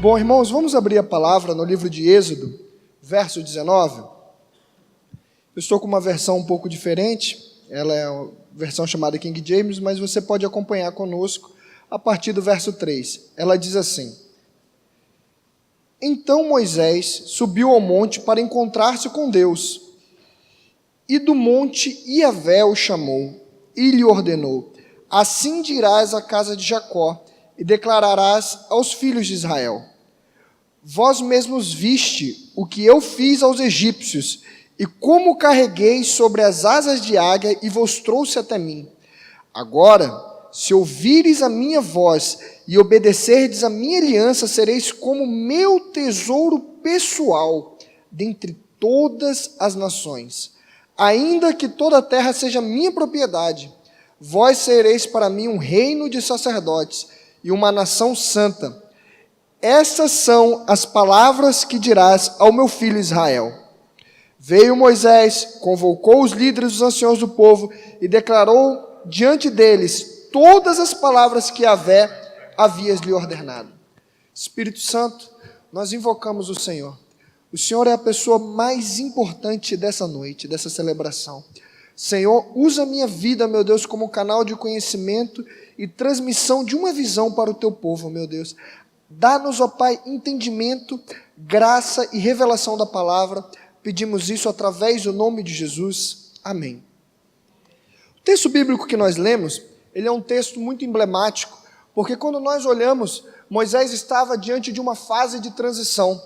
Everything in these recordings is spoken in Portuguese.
Bom, irmãos, vamos abrir a palavra no livro de Êxodo, verso 19. Eu estou com uma versão um pouco diferente, ela é uma versão chamada King James, mas você pode acompanhar conosco a partir do verso 3. Ela diz assim: Então Moisés subiu ao monte para encontrar-se com Deus, e do monte Iavé o chamou, e lhe ordenou: Assim dirás à casa de Jacó, e declararás aos filhos de Israel: Vós mesmos viste o que eu fiz aos egípcios, e como carreguei sobre as asas de águia e vos trouxe até mim. Agora, se ouvires a minha voz e obedecerdes a minha aliança, sereis como meu tesouro pessoal dentre todas as nações. Ainda que toda a terra seja minha propriedade, vós sereis para mim um reino de sacerdotes e uma nação santa. Estas são as palavras que dirás ao meu filho Israel. Veio Moisés, convocou os líderes, os anciãos do povo, e declarou diante deles todas as palavras que Iavé havia lhe ordenado. Espírito Santo, nós invocamos o Senhor. O Senhor é a pessoa mais importante dessa noite, dessa celebração. Senhor, usa a minha vida, meu Deus, como canal de conhecimento e transmissão de uma visão para o teu povo, meu Deus. Dá-nos, ó Pai, entendimento, graça e revelação da palavra. Pedimos isso através do nome de Jesus. Amém. O texto bíblico que nós lemos, ele é um texto muito emblemático, porque quando nós olhamos, Moisés estava diante de uma fase de transição.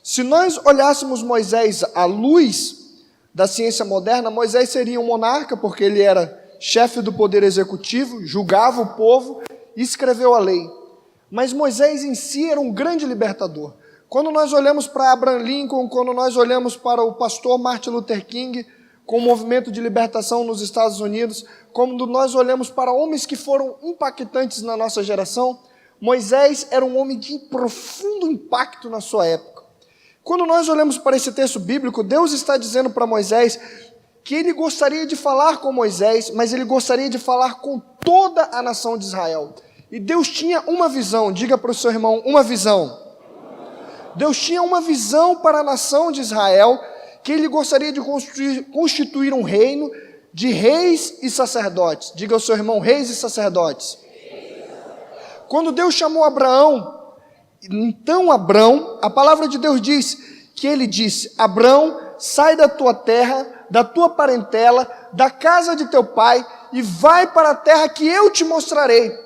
Se nós olhássemos Moisés à luz da ciência moderna, Moisés seria um monarca, porque ele era chefe do poder executivo, julgava o povo e escreveu a lei. Mas Moisés em si era um grande libertador. Quando nós olhamos para Abraham Lincoln, quando nós olhamos para o pastor Martin Luther King, com o movimento de libertação nos Estados Unidos, quando nós olhamos para homens que foram impactantes na nossa geração, Moisés era um homem de profundo impacto na sua época. Quando nós olhamos para esse texto bíblico, Deus está dizendo para Moisés que ele gostaria de falar com Moisés, mas ele gostaria de falar com toda a nação de Israel. E Deus tinha uma visão, diga para o seu irmão, uma visão. Deus tinha uma visão para a nação de Israel, que ele gostaria de constituir um reino de reis e sacerdotes. Diga ao seu irmão, reis e sacerdotes. Quando Deus chamou Abraão, então Abrão, a palavra de Deus diz que ele disse: Abrão, sai da tua terra, da tua parentela, da casa de teu pai, e vai para a terra que eu te mostrarei.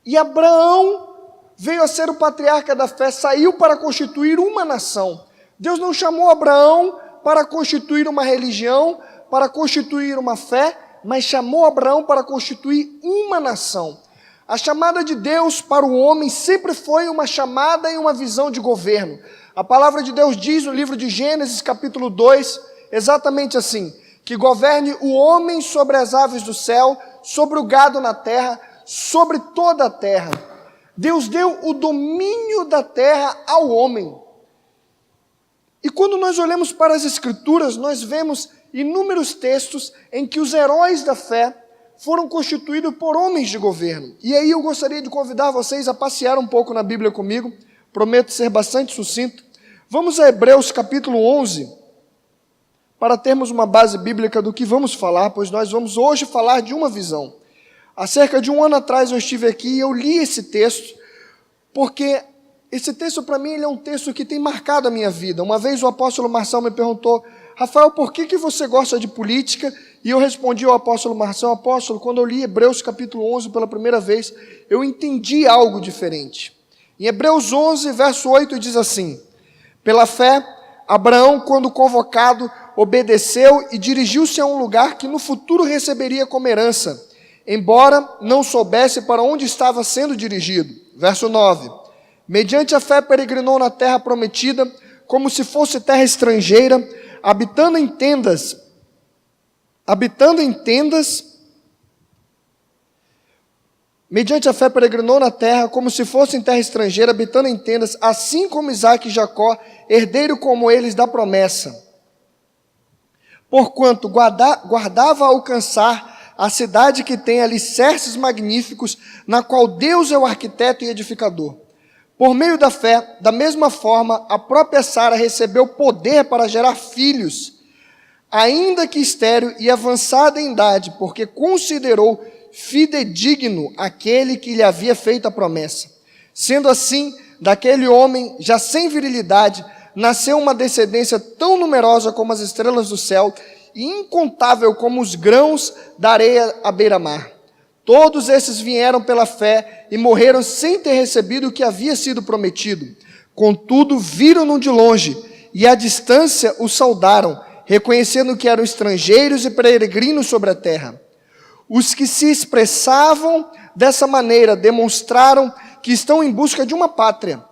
E Abraão veio a ser o patriarca da fé, saiu para constituir uma nação. Deus não chamou Abraão para constituir uma religião, para constituir uma fé, mas chamou Abraão para constituir uma nação. A chamada de Deus para o homem sempre foi uma chamada e uma visão de governo. A palavra de Deus diz no livro de Gênesis, capítulo 2, exatamente assim: que governe o homem sobre as aves do céu, sobre o gado na terra, sobre toda a terra. Deus deu o domínio da terra ao homem. E quando nós olhamos para as Escrituras, nós vemos inúmeros textos em que os heróis da fé foram constituídos por homens de governo. E aí eu gostaria de convidar vocês a passear um pouco na Bíblia comigo, prometo ser bastante sucinto. Vamos a Hebreus capítulo 11, para termos uma base bíblica do que vamos falar, pois nós vamos hoje falar de uma visão. Há cerca de um ano atrás eu estive aqui e eu li esse texto, porque esse texto para mim ele é um texto que tem marcado a minha vida. Uma vez o apóstolo Marção me perguntou: Rafael, por que você gosta de política? E eu respondi ao apóstolo Marção: apóstolo, quando eu li Hebreus capítulo 11 pela primeira vez, eu entendi algo diferente. Em Hebreus 11, verso 8 diz assim: Pela fé, Abraão, quando convocado, obedeceu e dirigiu-se a um lugar que no futuro receberia como herança, embora não soubesse para onde estava sendo dirigido. Verso 9. Mediante a fé peregrinou na terra prometida, como se fosse terra estrangeira, habitando em tendas. Mediante a fé peregrinou na terra, como se fosse em terra estrangeira, habitando em tendas, assim como Isaque e Jacó, herdeiro como eles da promessa. Porquanto guardava alcançar a cidade que tem alicerces magníficos, na qual Deus é o arquiteto e edificador. Por meio da fé, da mesma forma, a própria Sara recebeu poder para gerar filhos, ainda que estéril e avançada em idade, porque considerou fidedigno aquele que lhe havia feito a promessa. Sendo assim, daquele homem, já sem virilidade, nasceu uma descendência tão numerosa como as estrelas do céu e incontável como os grãos da areia à beira-mar. Todos esses vieram pela fé e morreram sem ter recebido o que havia sido prometido. Contudo, viram-no de longe e à distância o saudaram, reconhecendo que eram estrangeiros e peregrinos sobre a terra. Os que se expressavam dessa maneira demonstraram que estão em busca de uma pátria,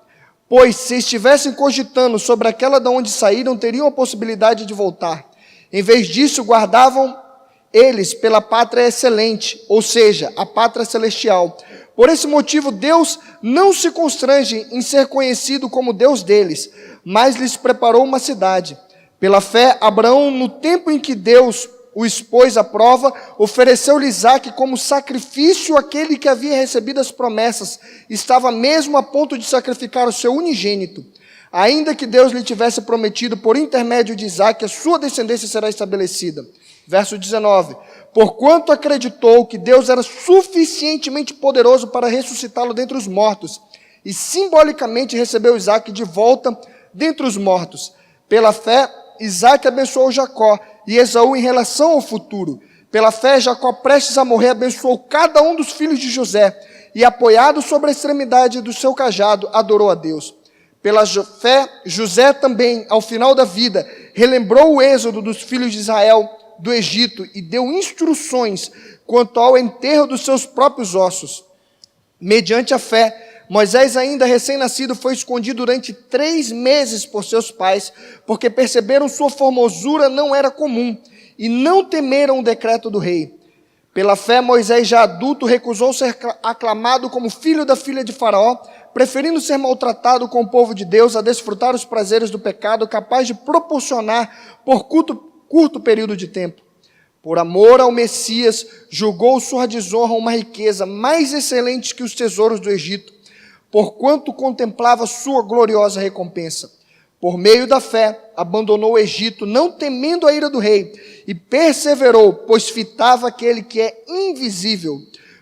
pois se estivessem cogitando sobre aquela de onde saíram, teriam a possibilidade de voltar. Em vez disso, guardavam eles pela pátria excelente, ou seja, a pátria celestial. Por esse motivo, Deus não se constrange em ser conhecido como Deus deles, mas lhes preparou uma cidade. Pela fé, Abraão, no tempo em que Deus o expôs à prova, ofereceu-lhe Isaque como sacrifício àquele que havia recebido as promessas. Estava mesmo a ponto de sacrificar o seu unigênito. Ainda que Deus lhe tivesse prometido, por intermédio de Isaque, a sua descendência será estabelecida. Verso 19. Porquanto acreditou que Deus era suficientemente poderoso para ressuscitá-lo dentre os mortos, e simbolicamente recebeu Isaque de volta dentre os mortos. Pela fé, Isaque abençoou Jacó e Esaú em relação ao futuro. Pela fé, Jacó, prestes a morrer, abençoou cada um dos filhos de José, e apoiado sobre a extremidade do seu cajado, adorou a Deus. Pela fé, José também, ao final da vida, relembrou o êxodo dos filhos de Israel do Egito e deu instruções quanto ao enterro dos seus próprios ossos. Mediante a fé, Moisés, ainda recém-nascido, foi escondido durante 3 meses por seus pais, porque perceberam sua formosura não era comum, e não temeram o decreto do rei. Pela fé, Moisés, já adulto, recusou ser aclamado como filho da filha de Faraó, preferindo ser maltratado com o povo de Deus a desfrutar os prazeres do pecado, capaz de proporcionar por curto período de tempo. Por amor ao Messias, julgou sua desonra uma riqueza mais excelente que os tesouros do Egito, porquanto contemplava sua gloriosa recompensa. Por meio da fé, abandonou o Egito, não temendo a ira do rei, e perseverou, pois fitava aquele que é invisível.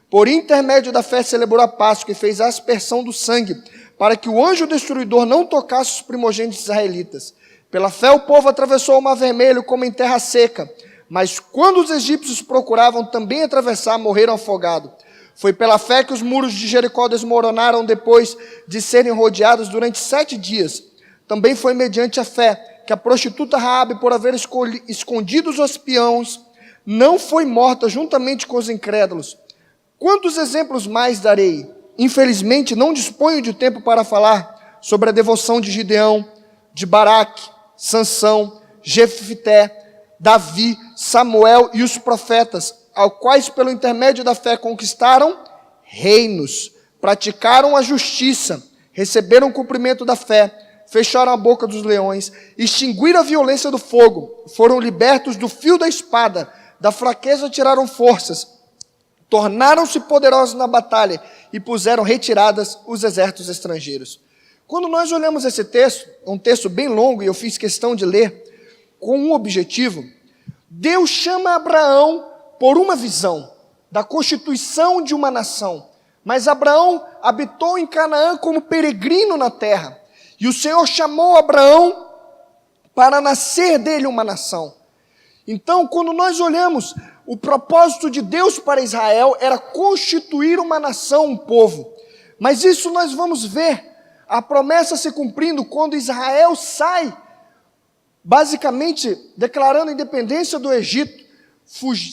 Por intermédio da fé celebrou a Páscoa e fez a aspersão do sangue, para que o anjo destruidor não tocasse os primogênitos israelitas. Pela fé o povo atravessou o Mar Vermelho como em terra seca, mas quando os egípcios procuravam também atravessar, morreram afogados. Foi pela fé que os muros de Jericó desmoronaram depois de serem rodeados durante 7 dias. Também foi mediante a fé que a prostituta Raabe, por haver escondido os espiões, não foi morta juntamente com os incrédulos. Quantos exemplos mais darei? Infelizmente não disponho de tempo para falar sobre a devoção de Gideão, de Baraque, Sansão, Jefité, Davi, Samuel e os profetas, aos quais pelo intermédio da fé conquistaram reinos, praticaram a justiça, receberam o cumprimento da fé, fecharam a boca dos leões, extinguiram a violência do fogo, foram libertos do fio da espada, da fraqueza tiraram forças, tornaram-se poderosos na batalha e puseram retiradas os exércitos estrangeiros. Quando nós olhamos esse texto, é um texto bem longo e eu fiz questão de ler com um objetivo, Deus chama Abraão por uma visão da constituição de uma nação, mas Abraão habitou em Canaã como peregrino na terra, e o Senhor chamou Abraão para nascer dele uma nação. Então, quando nós olhamos, o propósito de Deus para Israel era constituir uma nação, um povo. Mas isso nós vamos ver a promessa se cumprindo quando Israel sai, basicamente declarando a independência do Egito,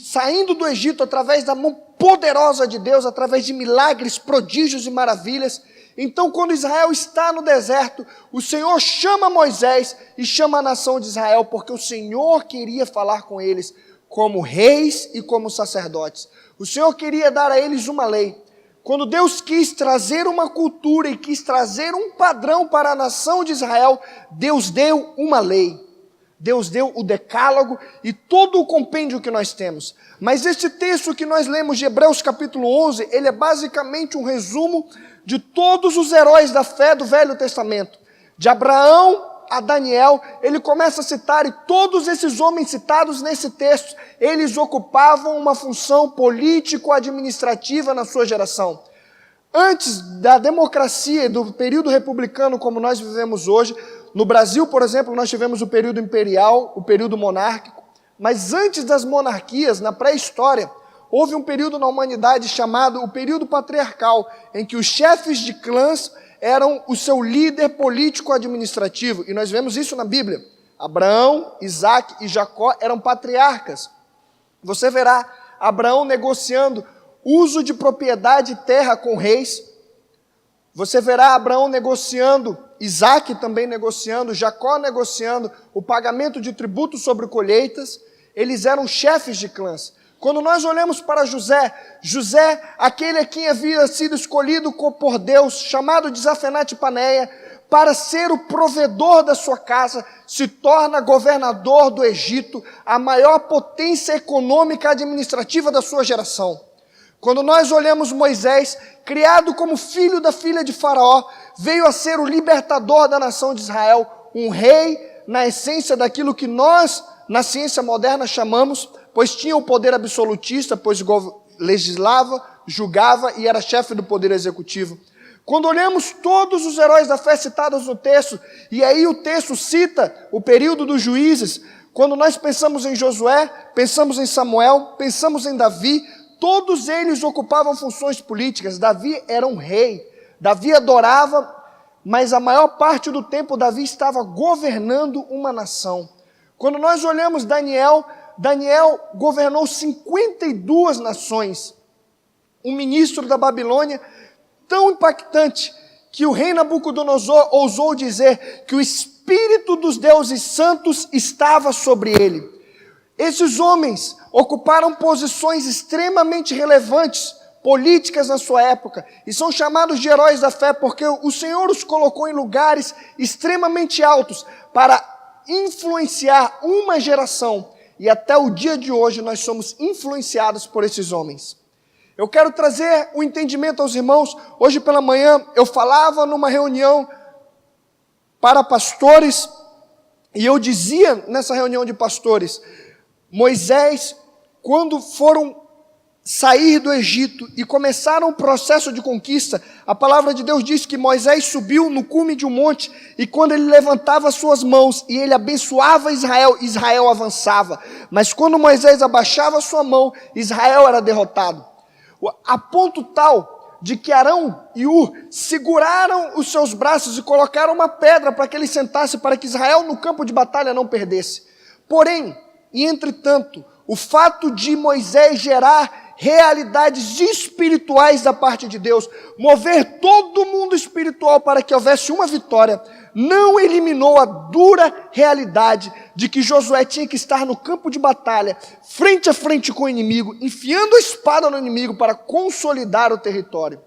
saindo do Egito através da mão poderosa de Deus, através de milagres, prodígios e maravilhas. Então, quando Israel está no deserto, o Senhor chama Moisés e chama a nação de Israel, porque o Senhor queria falar com eles como reis e como sacerdotes. O Senhor queria dar a eles uma lei. Quando Deus quis trazer uma cultura e quis trazer um padrão para a nação de Israel, Deus deu uma lei. Deus deu o decálogo e todo o compêndio que nós temos. Mas esse texto que nós lemos de Hebreus capítulo 11, ele é basicamente um resumo de todos os heróis da fé do Velho Testamento. De Abraão a Daniel, ele começa a citar, e todos esses homens citados nesse texto, eles ocupavam uma função político-administrativa na sua geração. Antes da democracia e do período republicano como nós vivemos hoje, no Brasil, por exemplo, nós tivemos o período imperial, o período monárquico, mas antes das monarquias, na pré-história, houve um período na humanidade chamado o período patriarcal, em que os chefes de clãs eram o seu líder político-administrativo, e nós vemos isso na Bíblia. Abraão, Isaac e Jacó eram patriarcas. Você verá Abraão negociando uso de propriedade e terra com reis. Você verá Abraão negociando, Isaac também negociando, Jacó negociando o pagamento de tributos sobre colheitas. Eles eram chefes de clãs. Quando nós olhamos para José, aquele a quem havia sido escolhido por Deus, chamado de Zafenate-Paneia, para ser o provedor da sua casa, se torna governador do Egito, a maior potência econômica e administrativa da sua geração. Quando nós olhamos Moisés, criado como filho da filha de Faraó, veio a ser o libertador da nação de Israel, um rei na essência daquilo que nós, na ciência moderna, chamamos, pois tinha o poder absolutista, pois legislava, julgava e era chefe do poder executivo. Quando olhamos todos os heróis da fé citados no texto, e aí o texto cita o período dos juízes, quando nós pensamos em Josué, pensamos em Samuel, pensamos em Davi, todos eles ocupavam funções políticas. Davi era um rei, Davi adorava, mas a maior parte do tempo Davi estava governando uma nação. Quando nós olhamos Daniel governou 52 nações. Um ministro da Babilônia tão impactante que o rei Nabucodonosor ousou dizer que o Espírito dos deuses santos estava sobre ele. Esses homens ocuparam posições extremamente relevantes, políticas na sua época, e são chamados de heróis da fé porque o Senhor os colocou em lugares extremamente altos para influenciar uma geração. E até o dia de hoje nós somos influenciados por esses homens. Eu quero trazer o entendimento aos irmãos. Hoje pela manhã eu falava numa reunião para pastores, e eu dizia nessa reunião de pastores, Moisés, quando foram sair do Egito e começaram o processo de conquista, a palavra de Deus diz que Moisés subiu no cume de um monte, e quando ele levantava as suas mãos e ele abençoava Israel, Israel avançava. Mas quando Moisés abaixava a sua mão, Israel era derrotado. A ponto tal de que Arão e Ur seguraram os seus braços e colocaram uma pedra para que ele sentasse, para que Israel no campo de batalha não perdesse. Porém, e entretanto, o fato de Moisés gerar realidades espirituais da parte de Deus, mover todo mundo espiritual para que houvesse uma vitória, não eliminou a dura realidade de que Josué tinha que estar no campo de batalha, frente a frente com o inimigo, enfiando a espada no inimigo para consolidar o território.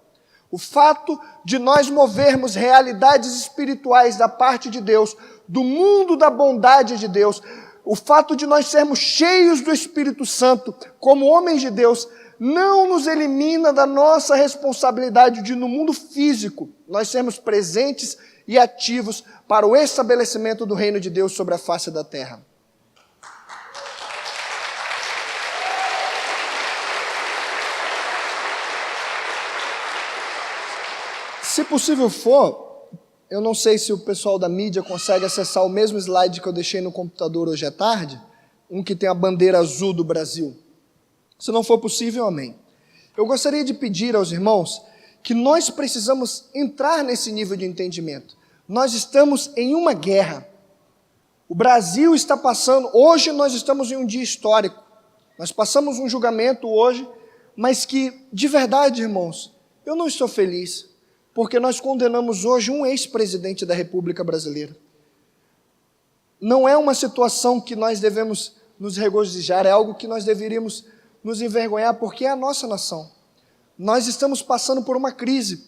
O fato de nós movermos realidades espirituais da parte de Deus, do mundo da bondade de Deus, o fato de nós sermos cheios do Espírito Santo, como homens de Deus, não nos elimina da nossa responsabilidade de, no mundo físico, nós sermos presentes e ativos para o estabelecimento do reino de Deus sobre a face da terra. Se possível for, eu não sei se o pessoal da mídia consegue acessar o mesmo slide que eu deixei no computador hoje à tarde, um que tem a bandeira azul do Brasil. Se não for possível, amém. Eu gostaria de pedir aos irmãos que nós precisamos entrar nesse nível de entendimento. Nós estamos em uma guerra. O Brasil está passando, hoje nós estamos em um dia histórico. Nós passamos um julgamento hoje, mas que, de verdade, irmãos, eu não estou feliz, porque nós condenamos hoje um ex-presidente da República Brasileira. Não é uma situação que nós devemos nos regozijar, é algo que nós deveríamos nos envergonhar, porque é a nossa nação. Nós estamos passando por uma crise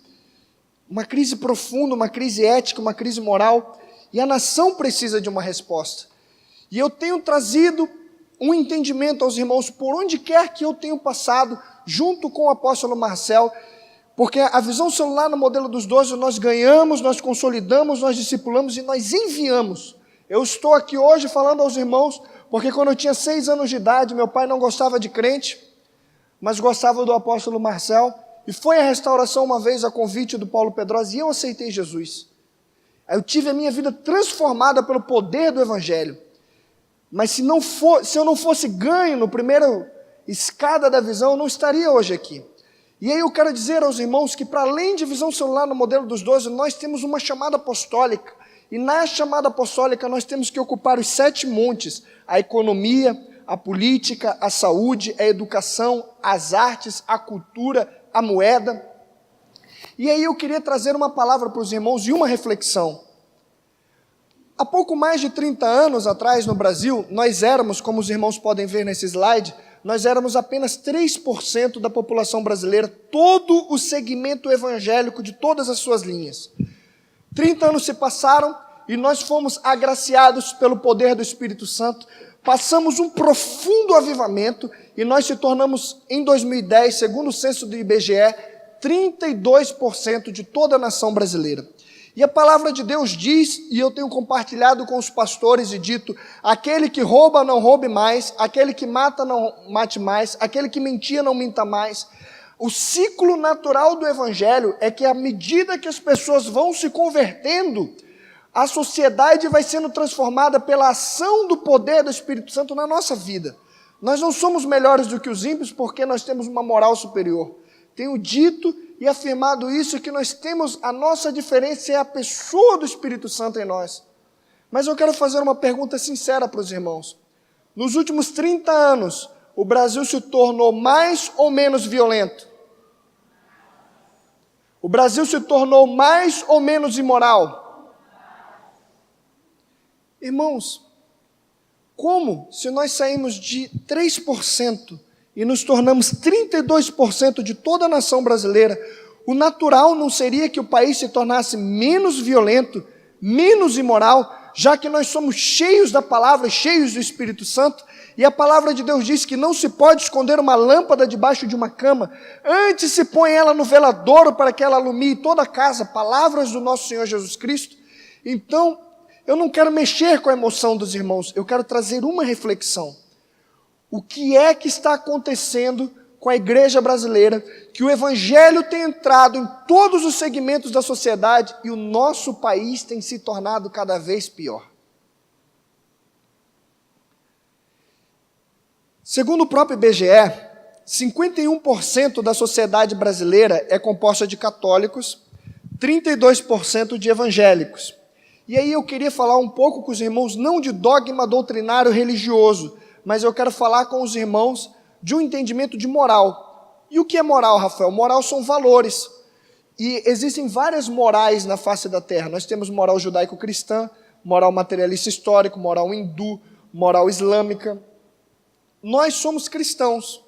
profunda, uma crise ética, uma crise moral, e a nação precisa de uma resposta. E eu tenho trazido um entendimento aos irmãos por onde quer que eu tenho passado, junto com o apóstolo Marcel, porque a visão celular no modelo dos 12, nós ganhamos, nós consolidamos, nós discipulamos e nós enviamos. Eu estou aqui hoje falando aos irmãos, porque quando eu tinha 6 anos de idade, meu pai não gostava de crente, mas gostava do apóstolo Marcel, e foi à restauração uma vez a convite do Paulo Pedrosa, e eu aceitei Jesus. Aí eu tive a minha vida transformada pelo poder do Evangelho. Mas se eu não fosse ganho no primeiro escada da visão, eu não estaria hoje aqui. E aí eu quero dizer aos irmãos que, para além de visão celular no modelo dos 12, nós temos uma chamada apostólica. E na chamada apostólica nós temos que ocupar os 7 montes: a economia, a política, a saúde, a educação, as artes, a cultura, a moeda. E aí eu queria trazer uma palavra para os irmãos e uma reflexão. Há pouco mais de 30 anos atrás no Brasil, nós éramos, como os irmãos podem ver nesse slide, nós éramos apenas 3% da população brasileira, todo o segmento evangélico de todas as suas linhas. 30 anos se passaram e nós fomos agraciados pelo poder do Espírito Santo, passamos um profundo avivamento e nós se tornamos, em 2010, segundo o censo do IBGE, 32% de toda a nação brasileira. E a palavra de Deus diz, e eu tenho compartilhado com os pastores e dito: aquele que rouba não roube mais, aquele que mata não mate mais, aquele que mentia não minta mais. O ciclo natural do Evangelho é que à medida que as pessoas vão se convertendo, a sociedade vai sendo transformada pela ação do poder do Espírito Santo na nossa vida. Nós não somos melhores do que os ímpios porque nós temos uma moral superior. Tenho dito e afirmado isso, que nós temos, a nossa diferença é a pessoa do Espírito Santo em nós. Mas eu quero fazer uma pergunta sincera para os irmãos. Nos últimos 30 anos, o Brasil se tornou mais ou menos violento? O Brasil se tornou mais ou menos imoral? Irmãos, como se nós saímos de 3% e nos tornamos 32% de toda a nação brasileira, o natural não seria que o país se tornasse menos violento, menos imoral, já que nós somos cheios da palavra, cheios do Espírito Santo, e a palavra de Deus diz que não se pode esconder uma lâmpada debaixo de uma cama, antes se põe ela no veladouro para que ela alumie toda a casa, palavras do nosso Senhor Jesus Cristo. Então, eu não quero mexer com a emoção dos irmãos, eu quero trazer uma reflexão. O que é que está acontecendo com a igreja brasileira, que o Evangelho tem entrado em todos os segmentos da sociedade e o nosso país tem se tornado cada vez pior? Segundo o próprio IBGE, 51% da sociedade brasileira é composta de católicos, 32% de evangélicos. E aí eu queria falar um pouco com os irmãos, não de dogma doutrinário religioso, mas eu quero falar com os irmãos de um entendimento de moral. E o que é moral, Rafael? Moral são valores. E existem várias morais na face da terra. Nós temos moral judaico-cristã, moral materialista histórico, moral hindu, moral islâmica. Nós somos cristãos,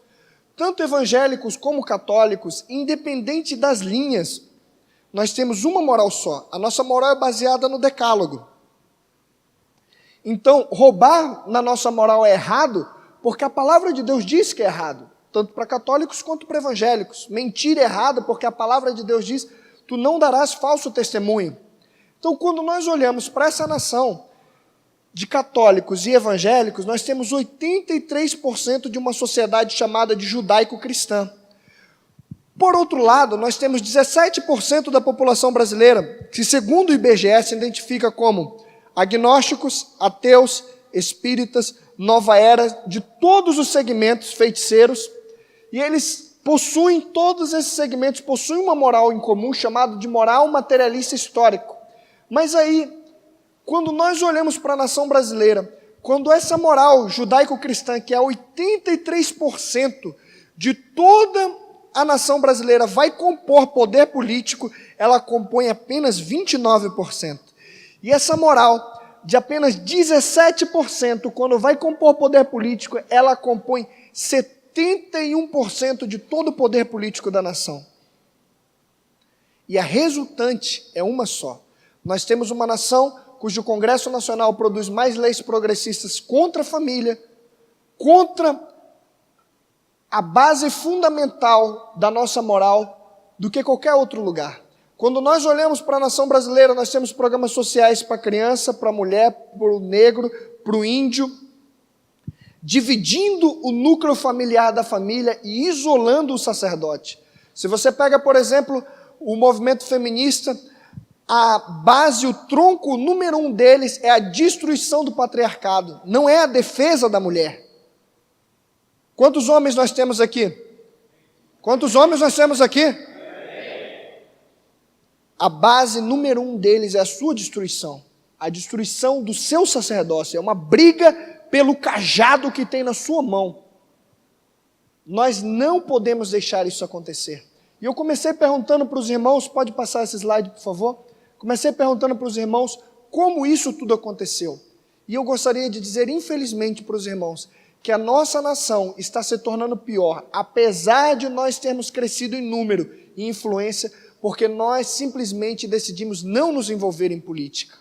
tanto evangélicos como católicos, independente das linhas. Nós temos uma moral só. A nossa moral é baseada no decálogo. Então, roubar na nossa moral é errado, porque a palavra de Deus diz que é errado, tanto para católicos quanto para evangélicos. Mentir é errado, porque a palavra de Deus diz: tu não darás falso testemunho. Então, quando nós olhamos para essa nação de católicos e evangélicos, nós temos 83% de uma sociedade chamada de judaico-cristã. Por outro lado, nós temos 17% da população brasileira, que segundo o IBGE se identifica como agnósticos, ateus, espíritas, nova era, de todos os segmentos, feiticeiros, e eles possuem, todos esses segmentos possuem uma moral em comum, chamada de moral materialista histórico. Mas aí, quando nós olhamos para a nação brasileira, quando essa moral judaico-cristã, que é 83% de toda a nação brasileira, vai compor poder político, ela compõe apenas 29%. E essa moral de apenas 17%, quando vai compor poder político, ela compõe 71% de todo o poder político da nação. E a resultante é uma só. Nós temos uma nação cujo Congresso Nacional produz mais leis progressistas contra a família, contra a base fundamental da nossa moral, do que qualquer outro lugar. Quando nós olhamos para a nação brasileira, nós temos programas sociais para a criança, para a mulher, para o negro, para o índio, dividindo o núcleo familiar da família e isolando o sacerdote. Se você pega, por exemplo, o movimento feminista, a base, o tronco número 1 deles é a destruição do patriarcado, não é a defesa da mulher. Quantos homens nós temos aqui? Quantos homens nós temos aqui? A base número 1 deles é a sua destruição, a destruição do seu sacerdócio, é uma briga pelo cajado que tem na sua mão. Nós não podemos deixar isso acontecer. E eu comecei perguntando para os irmãos, pode passar esse slide, por favor? Comecei perguntando para os irmãos como isso tudo aconteceu. E eu gostaria de dizer, infelizmente, para os irmãos, que a nossa nação está se tornando pior, apesar de nós termos crescido em número e influência, porque nós simplesmente decidimos não nos envolver em política.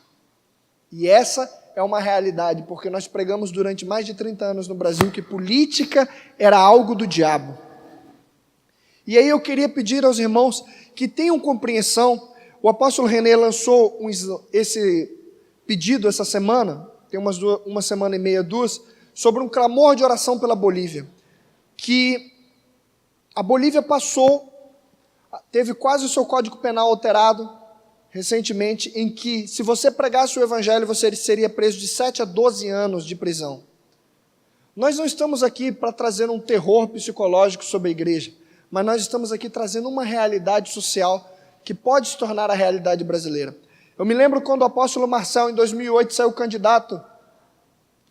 E essa é uma realidade, porque nós pregamos durante mais de 30 anos no Brasil que política era algo do diabo. E aí eu queria pedir aos irmãos que tenham compreensão. O apóstolo René lançou esse pedido essa semana, tem uma semana e meia, 2, sobre um clamor de oração pela Bolívia, que a Bolívia teve quase o seu código penal alterado recentemente, em que se você pregasse o evangelho, você seria preso de 7 a 12 anos de prisão. Nós não estamos aqui para trazer um terror psicológico sobre a igreja, mas nós estamos aqui trazendo uma realidade social que pode se tornar a realidade brasileira. Eu me lembro quando o apóstolo Marcel, em 2008, saiu candidato,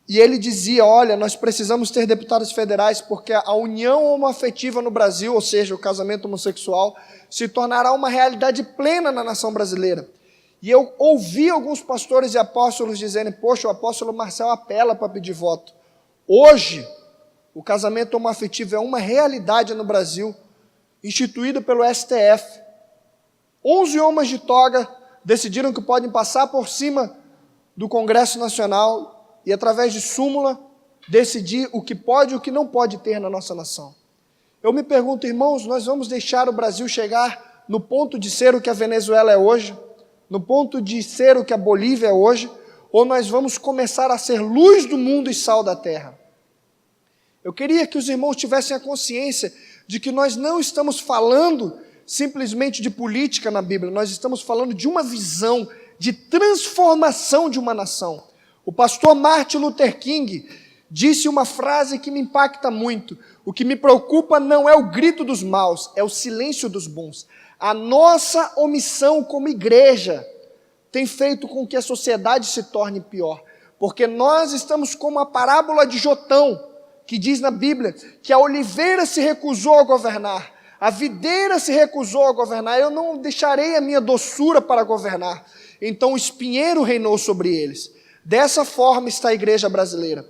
e ele dizia, olha, nós precisamos ter deputados federais, porque a união homoafetiva no Brasil, ou seja, o casamento homossexual, se tornará uma realidade plena na nação brasileira. E eu ouvi alguns pastores e apóstolos dizendo, poxa, o apóstolo Marcel apela para pedir voto. Hoje, o casamento homoafetivo é uma realidade no Brasil, instituído pelo STF. 11 homens de toga decidiram que podem passar por cima do Congresso Nacional e, através de súmula, decidir o que pode e o que não pode ter na nossa nação. Eu me pergunto, irmãos, nós vamos deixar o Brasil chegar no ponto de ser o que a Venezuela é hoje, no ponto de ser o que a Bolívia é hoje, ou nós vamos começar a ser luz do mundo e sal da terra? Eu queria que os irmãos tivessem a consciência de que nós não estamos falando simplesmente de política na Bíblia, nós estamos falando de uma visão de transformação de uma nação. O pastor Martin Luther King disse uma frase que me impacta muito: o que me preocupa não é o grito dos maus, é o silêncio dos bons. A nossa omissão como igreja tem feito com que a sociedade se torne pior, porque nós estamos como a parábola de Jotão, que diz na Bíblia que a oliveira se recusou a governar, a videira se recusou a governar, eu não deixarei a minha doçura para governar. Então o espinheiro reinou sobre eles. Dessa forma está a igreja brasileira.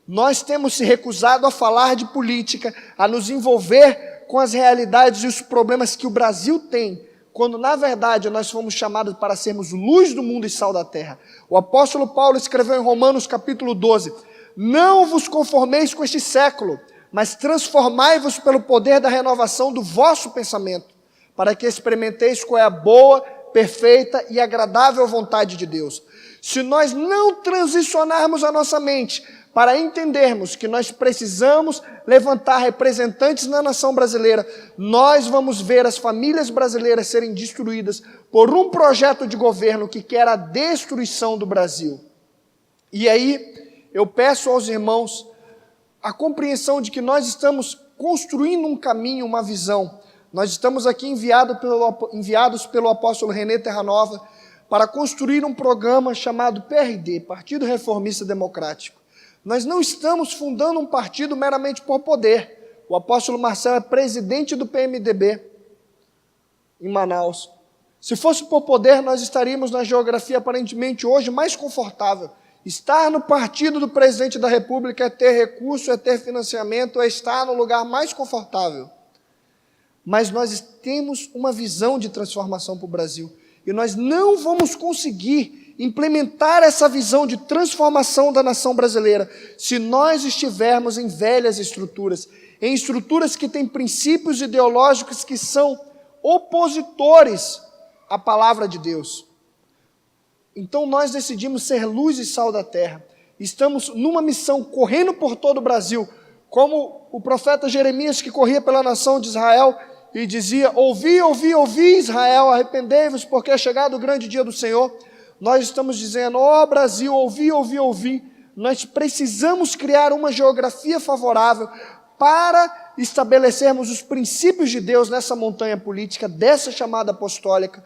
Nós temos se recusado a falar de política, a nos envolver com as realidades e os problemas que o Brasil tem, quando na verdade nós fomos chamados para sermos luz do mundo e sal da terra. O apóstolo Paulo escreveu em Romanos capítulo 12, não vos conformeis com este século, mas transformai-vos pelo poder da renovação do vosso pensamento, para que experimenteis qual é a boa, perfeita e agradável vontade de Deus. Se nós não transicionarmos a nossa mente para entendermos que nós precisamos levantar representantes na nação brasileira, nós vamos ver as famílias brasileiras serem destruídas por um projeto de governo que quer a destruição do Brasil. E aí, eu peço aos irmãos a compreensão de que nós estamos construindo um caminho, uma visão. Nós estamos aqui enviados pelo apóstolo René Terranova para construir um programa chamado PRD, Partido Reformista Democrático. Nós não estamos fundando um partido meramente por poder. O apóstolo Marcel é presidente do PMDB em Manaus. Se fosse por poder, nós estaríamos na geografia aparentemente hoje mais confortável. Estar no partido do presidente da República é ter recurso, é ter financiamento, é estar no lugar mais confortável. Mas nós temos uma visão de transformação para o Brasil. E nós não vamos conseguir implementar essa visão de transformação da nação brasileira se nós estivermos em velhas estruturas, em estruturas que têm princípios ideológicos que são opositores à palavra de Deus. Então nós decidimos ser luz e sal da terra. Estamos numa missão, correndo por todo o Brasil, como o profeta Jeremias, que corria pela nação de Israel e dizia: ouvi, ouvi, ouvi, Israel, arrependei-vos, porque é chegado o grande dia do Senhor. Nós estamos dizendo: ó Brasil, ouvi, ouvi, ouvi. Nós precisamos criar uma geografia favorável para estabelecermos os princípios de Deus nessa montanha política, dessa chamada apostólica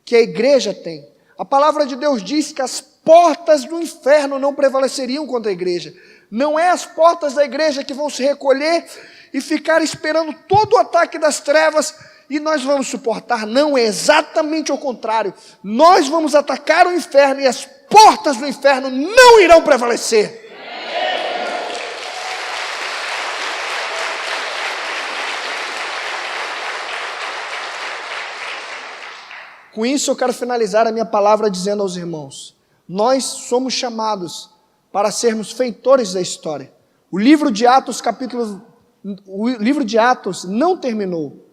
que a igreja tem. A palavra de Deus diz que as portas do inferno não prevaleceriam contra a igreja. Não é as portas da igreja que vão se recolher e ficar esperando todo o ataque das trevas e nós vamos suportar. Não, é exatamente o contrário. Nós vamos atacar o inferno e as portas do inferno não irão prevalecer. Com isso eu quero finalizar a minha palavra dizendo aos irmãos: nós somos chamados para sermos feitores da história. O livro de Atos não terminou.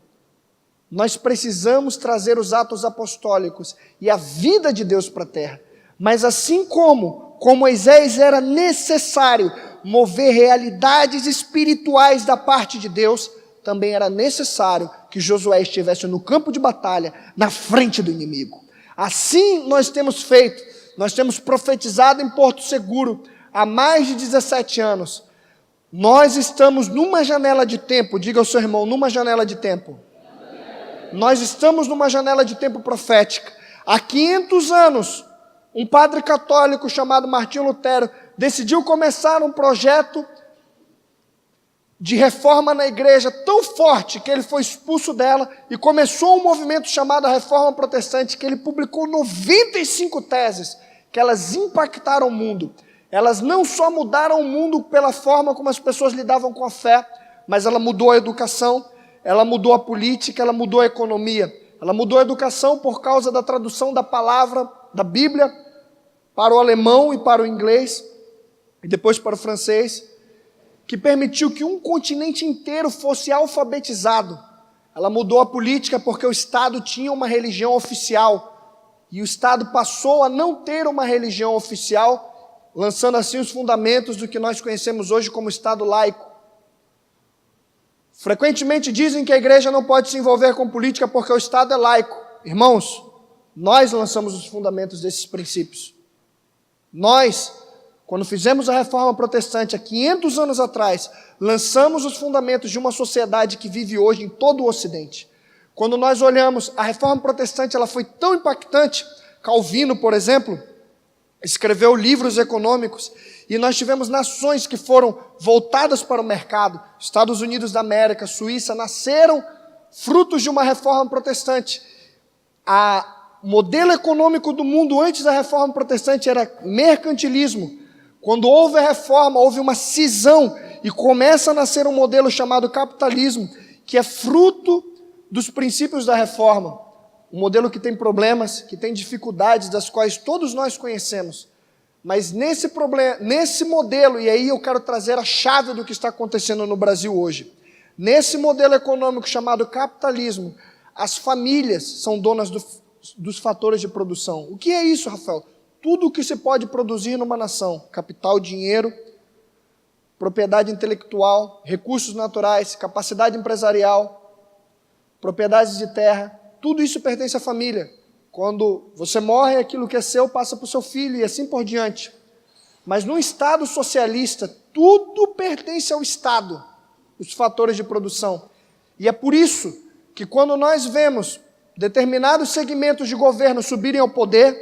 Nós precisamos trazer os atos apostólicos e a vida de Deus para a terra. Mas assim como com Moisés era necessário mover realidades espirituais da parte de Deus, também era necessário que Josué estivesse no campo de batalha, na frente do inimigo. Assim nós temos feito, nós temos profetizado em Porto Seguro há mais de 17 anos. Nós estamos numa janela de tempo, diga ao seu irmão, numa janela de tempo. Nós estamos numa janela de tempo profética. Há 500 anos, um padre católico chamado Martinho Lutero decidiu começar um projeto de reforma na igreja tão forte que ele foi expulso dela e começou um movimento chamado a Reforma Protestante, que ele publicou 95 teses, que elas impactaram o mundo. Elas não só mudaram o mundo pela forma como as pessoas lidavam com a fé, mas ela mudou a educação, ela mudou a política, ela mudou a economia. Ela mudou a educação por causa da tradução da palavra, da Bíblia, para o alemão e para o inglês, e depois para o francês, que permitiu que um continente inteiro fosse alfabetizado. Ela mudou a política porque o Estado tinha uma religião oficial, e o Estado passou a não ter uma religião oficial, lançando assim os fundamentos do que nós conhecemos hoje como Estado laico. Frequentemente dizem que a igreja não pode se envolver com política porque o Estado é laico. Irmãos, nós lançamos os fundamentos desses princípios. Nós, quando fizemos a Reforma Protestante há 500 anos atrás, lançamos os fundamentos de uma sociedade que vive hoje em todo o Ocidente. Quando nós olhamos, a Reforma Protestante ela foi tão impactante. Calvino, por exemplo, escreveu livros econômicos e nós tivemos nações que foram voltadas para o mercado. Estados Unidos da América, Suíça, nasceram frutos de uma reforma protestante. O modelo econômico do mundo antes da reforma protestante era mercantilismo. Quando houve a reforma, houve uma cisão e começa a nascer um modelo chamado capitalismo, que é fruto dos princípios da reforma. Um modelo que tem problemas, que tem dificuldades, das quais todos nós conhecemos. Mas nesse modelo, e aí eu quero trazer a chave do que está acontecendo no Brasil hoje. Nesse modelo econômico chamado capitalismo, as famílias são donas dos fatores de produção. O que é isso, Rafael? Tudo o que se pode produzir numa nação: capital, dinheiro, propriedade intelectual, recursos naturais, capacidade empresarial, propriedades de terra, tudo isso pertence à família. Quando você morre, aquilo que é seu passa para o seu filho e assim por diante. Mas num Estado socialista, tudo pertence ao Estado, os fatores de produção. E é por isso que quando nós vemos determinados segmentos de governo subirem ao poder,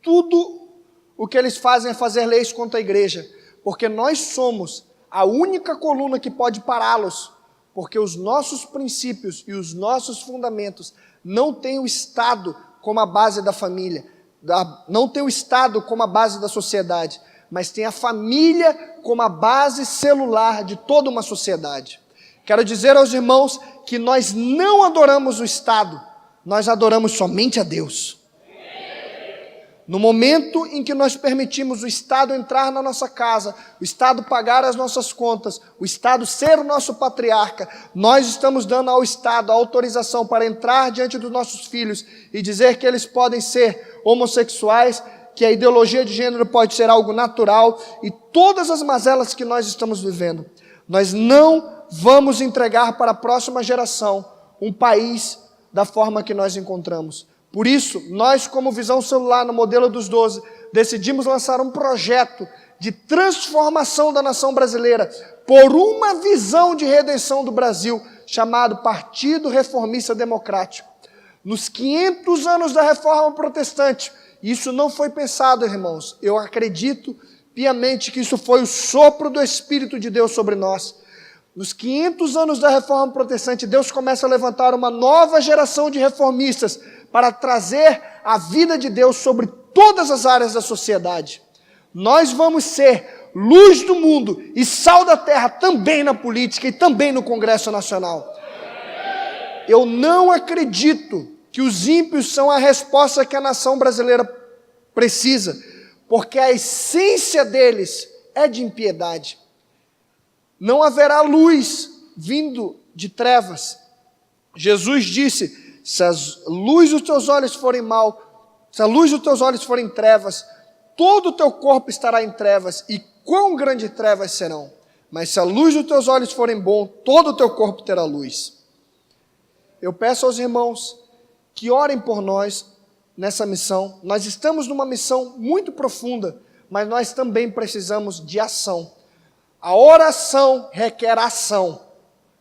tudo o que eles fazem é fazer leis contra a igreja, porque nós somos a única coluna que pode pará-los, porque os nossos princípios e os nossos fundamentos não têm o Estado como a base da família, não tem o Estado como a base da sociedade, mas tem a família como a base celular de toda uma sociedade. Quero dizer aos irmãos que nós não adoramos o Estado, nós adoramos somente a Deus. No momento em que nós permitimos o Estado entrar na nossa casa, o Estado pagar as nossas contas, o Estado ser o nosso patriarca, nós estamos dando ao Estado a autorização para entrar diante dos nossos filhos e dizer que eles podem ser homossexuais, que a ideologia de gênero pode ser algo natural e todas as mazelas que nós estamos vivendo. Nós não vamos entregar para a próxima geração um país da forma que nós encontramos. Por isso, nós, como Visão Celular, no modelo dos 12, decidimos lançar um projeto de transformação da nação brasileira por uma visão de redenção do Brasil, chamado Partido Reformista Democrático. Nos 500 anos da Reforma Protestante, isso não foi pensado, irmãos. Eu acredito piamente que isso foi o sopro do Espírito de Deus sobre nós. Nos 500 anos da Reforma Protestante, Deus começa a levantar uma nova geração de reformistas para trazer a vida de Deus sobre todas as áreas da sociedade. Nós vamos ser luz do mundo e sal da terra também na política e também no Congresso Nacional. Eu não acredito que os ímpios são a resposta que a nação brasileira precisa, porque a essência deles é de impiedade. Não haverá luz vindo de trevas. Jesus disse: se a luz dos teus olhos forem mal, se a luz dos teus olhos forem trevas, todo o teu corpo estará em trevas, e quão grandes trevas serão. Mas se a luz dos teus olhos forem bom, todo o teu corpo terá luz. Eu peço aos irmãos que orem por nós nessa missão. Nós estamos numa missão muito profunda, mas nós também precisamos de ação. A oração requer ação.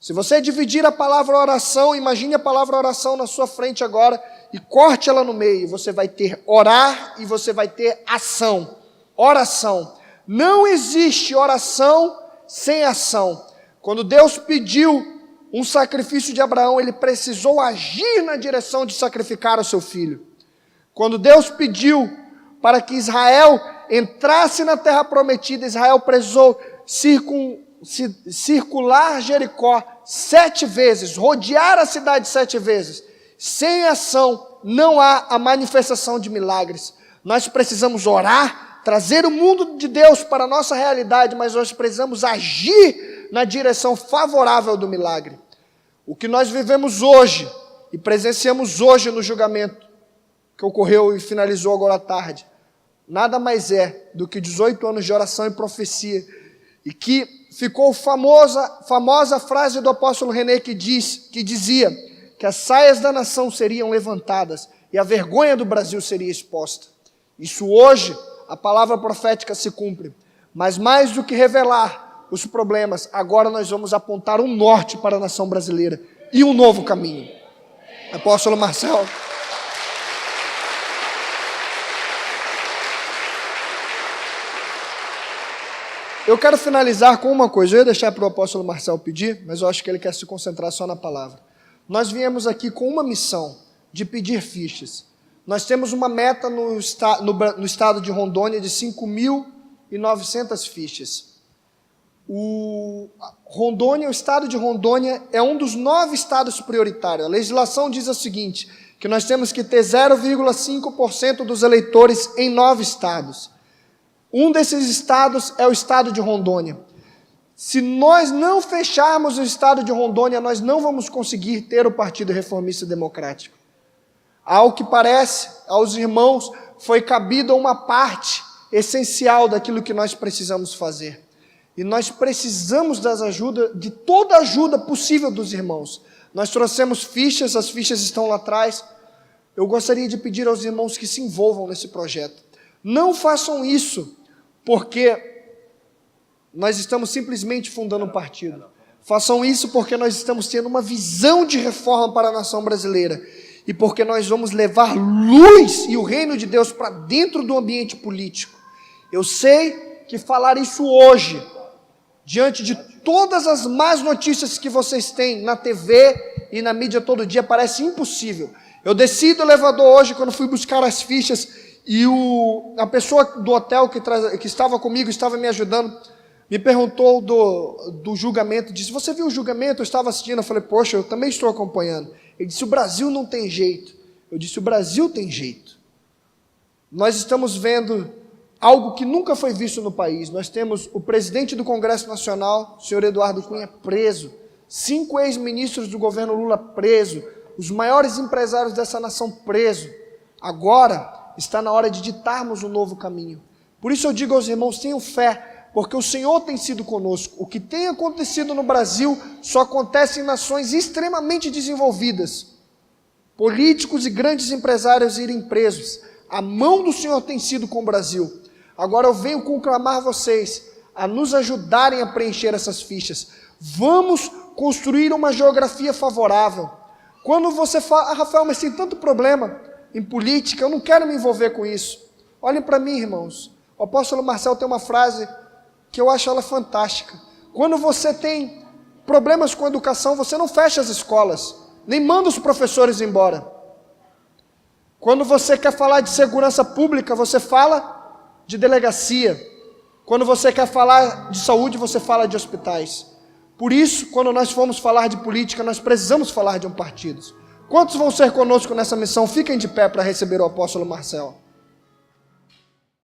Se você dividir a palavra oração, imagine a palavra oração na sua frente agora e corte ela no meio. Você vai ter orar e você vai ter ação. Oração. Não existe oração sem ação. Quando Deus pediu um sacrifício de Abraão, ele precisou agir na direção de sacrificar o seu filho. Quando Deus pediu para que Israel entrasse na terra prometida, Israel precisou circular Jericó 7 vezes, rodear a cidade 7 vezes. Sem ação não há a manifestação de milagres. Nós precisamos orar, trazer o mundo de Deus para a nossa realidade, mas nós precisamos agir na direção favorável do milagre. O que nós vivemos hoje e presenciamos hoje no julgamento que ocorreu e finalizou agora à tarde, nada mais é do que 18 anos de oração e profecia, e que ficou famosa frase do apóstolo René que dizia que as saias da nação seriam levantadas e a vergonha do Brasil seria exposta. Isso hoje, a palavra profética se cumpre. Mas mais do que revelar os problemas, agora nós vamos apontar um norte para a nação brasileira e um novo caminho. Apóstolo Marcel. Eu quero finalizar com uma coisa. Eu ia deixar para o apóstolo Marcel pedir, mas eu acho que ele quer se concentrar só na palavra. Nós viemos aqui com uma missão de pedir fichas. Nós temos uma meta no estado de Rondônia de 5.900 fichas. O estado de Rondônia é um dos 9 estados prioritários. A legislação diz o seguinte, que nós temos que ter 0,5% dos eleitores em 9 estados. Um desses estados é o estado de Rondônia. Se nós não fecharmos o estado de Rondônia, nós não vamos conseguir ter o Partido Reformista Democrático. Ao que parece, aos irmãos, foi cabida uma parte essencial daquilo que nós precisamos fazer. E nós precisamos de toda a ajuda possível dos irmãos. Nós trouxemos fichas, as fichas estão lá atrás. Eu gostaria de pedir aos irmãos que se envolvam nesse projeto. Não façam isso porque nós estamos simplesmente fundando um partido. Façam isso porque nós estamos tendo uma visão de reforma para a nação brasileira. E porque nós vamos levar luz e o reino de Deus para dentro do ambiente político. Eu sei que falar isso hoje, diante de todas as más notícias que vocês têm na TV e na mídia todo dia, parece impossível. Eu desci do elevador hoje, quando fui buscar as fichas, e a pessoa do hotel que estava comigo, estava me ajudando, me perguntou do julgamento, disse, você viu o julgamento? Eu estava assistindo, eu falei, poxa, eu também estou acompanhando. Ele disse, o Brasil não tem jeito. Eu disse, o Brasil tem jeito. Nós estamos vendo algo que nunca foi visto no país. Nós temos o presidente do Congresso Nacional, o senhor Eduardo Cunha, preso. 5 ex-ministros do governo Lula presos. Os maiores empresários dessa nação presos. Agora está na hora de ditarmos um novo caminho. Por isso eu digo aos irmãos, tenham fé, porque o Senhor tem sido conosco. O que tem acontecido no Brasil só acontece em nações extremamente desenvolvidas. Políticos e grandes empresários irem presos. A mão do Senhor tem sido com o Brasil. Agora eu venho conclamar vocês a nos ajudarem a preencher essas fichas. Vamos construir uma geografia favorável. Quando você fala, Rafael, mas tem tanto problema em política, eu não quero me envolver com isso. Olhem para mim, irmãos. O apóstolo Marcel tem uma frase que eu acho ela fantástica. Quando você tem problemas com a educação, você não fecha as escolas, nem manda os professores embora. Quando você quer falar de segurança pública, você fala de delegacia. Quando você quer falar de saúde, você fala de hospitais. Por isso, quando nós formos falar de política, nós precisamos falar de um partido. Quantos vão ser conosco nessa missão? Fiquem de pé para receber o apóstolo Marcel.